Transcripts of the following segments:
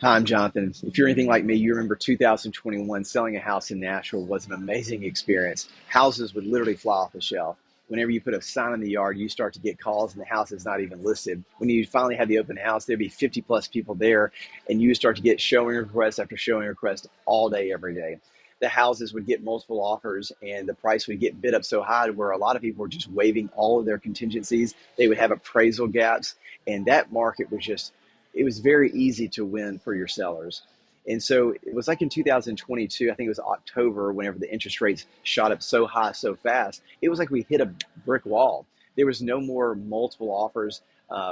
Hi, I'm Jonathan. If you're anything like me, you remember 2021, selling a house in Nashville was an amazing experience. Houses would literally fly off the shelf. Whenever you put a sign in the yard, you start to get calls and the house is not even listed. When you finally have the open house, there'd be 50 plus people there, and you start to get showing requests after showing requests all day, every day. The houses would get multiple offers, and the price would get bid up so high to where a lot of people were just waiving all of their contingencies. They would have appraisal gaps, and that market was just, it was very easy to win for your sellers. And so it was like in 2022, I think it was October, whenever the interest rates shot up so high so fast, it was like we hit a brick wall. There was no more multiple offers,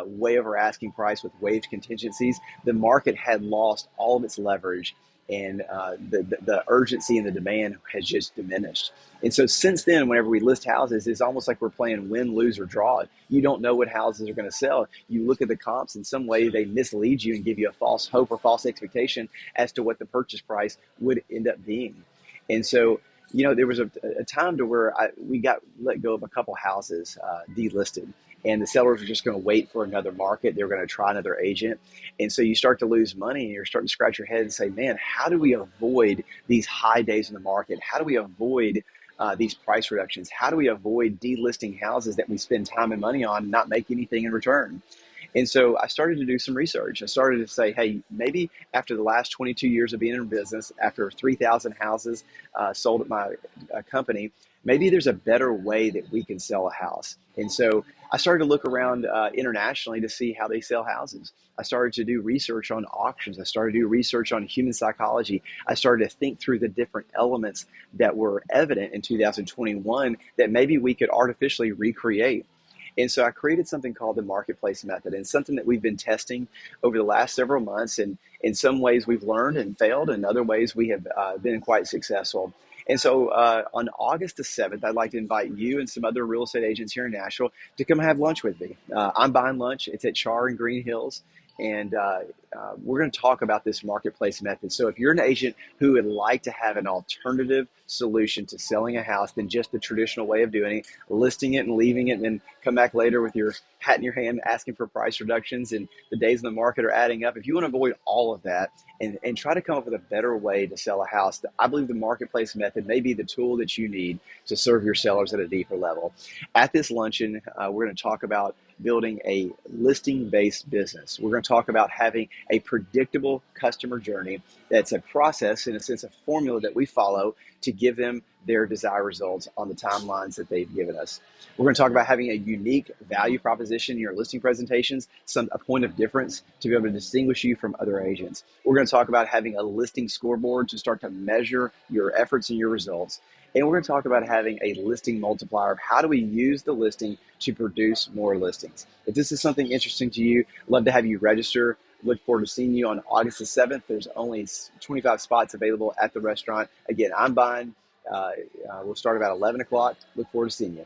way over asking price with waived contingencies. The market had lost all of its leverage, and the urgency and the demand has just diminished. And so since then, whenever we list houses, it's almost like we're playing win, lose, or draw. You don't know what houses are going to sell. You look at the comps, in some way they mislead you and give you a false hope or false expectation as to what the purchase price would end up being. And so, there was a time to where we got let go of a couple houses, delisted, and the sellers were just going to wait for another market. They were going to try another agent. And so you start to lose money, and you're starting to scratch your head and say, man, how do we avoid these high days in the market? How do we avoid these price reductions? How do we avoid delisting houses that we spend time and money on and not make anything in return? And so I started to do some research. I started to say, hey, maybe after the last 22 years of being in business, after 3,000 houses sold at my company, maybe there's a better way that we can sell a house. And so I started to look around internationally to see how they sell houses. I started to do research on auctions. I started to do research on human psychology. I started to think through the different elements that were evident in 2021 that maybe we could artificially recreate. And so I created something called the marketplace method, and something that we've been testing over the last several months. And in some ways we've learned and failed, and other ways we have been quite successful. And so on August the 7th, I'd like to invite you and some other real estate agents here in Nashville to come have lunch with me. I'm buying lunch. It's at Char in Green Hills. And we're going to talk about this marketplace method. So if you're an agent who would like to have an alternative solution to selling a house than just the traditional way of doing it, listing it and leaving it, and then come back later with your hat in your hand asking for price reductions, and the days in the market are adding up. If you want to avoid all of that and try to come up with a better way to sell a house, I believe the marketplace method may be the tool that you need to serve your sellers at a deeper level. At this luncheon, we're going to talk about building a listing-based business. We're going to talk about having a predictable customer journey that's a process, in a sense, a formula that we follow to give them their desired results on the timelines that they've given us. We're going to talk about having a unique value proposition in your listing presentations, a point of difference to be able to distinguish you from other agents. We're going to talk about having a listing scoreboard to start to measure your efforts and your results. And we're going to talk about having a listing multiplier. How do we use the listing to produce more listings? If this is something interesting to you, I'd love to have you register. Look forward to seeing you on August the 7th. There's only 25 spots available at the restaurant. Again, I'm buying. We'll start about 11 o'clock. Look forward to seeing you.